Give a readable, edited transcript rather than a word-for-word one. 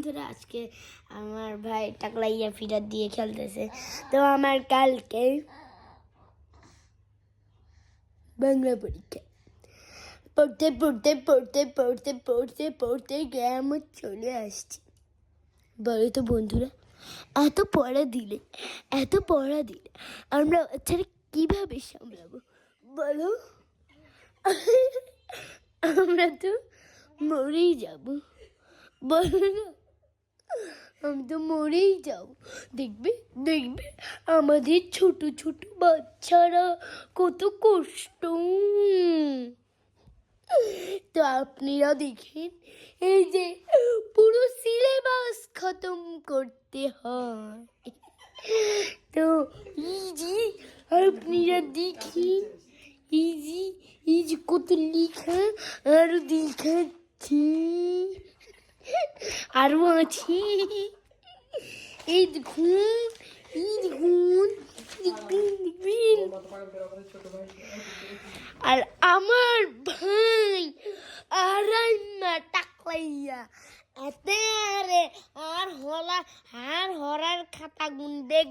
বন্ধুরা, আজকে আমার ভাই টাকলাইয়া ফিডার দিয়ে খেলতেছে। তো আমার কালকে বাংলা পরীক্ষা, পড়তে পড়তে পড়তে পড়তে পড়তে পড়তে গ্রামে চলে আসছি। বলো তো বন্ধুরা, এত পড়া দিলে আমরা বাচ্চারা কিভাবে সামলাবো বলো? আমরা তো মরেই যাবো, বলো না? আমি তো মরেই যাও। দেখবে দেখবে আমাদের ছোট ছোট বাচ্চারা কত কষ্ট। তো আপনারা দেখেন, এই যে পুরো সিলেবাস খতম করতে হয়। তো ইজি আপনারা দেখেন, ইজি ইজি কত লিখা আরো দেখাচ্ছি, আরো আছে। এই দেখুন, এই দেখুন, দেখবেন দেখবেন। আর আমার ভাই আরাইনা টাকলাইয়া এতে আর হরার খাতা গুন দেখ।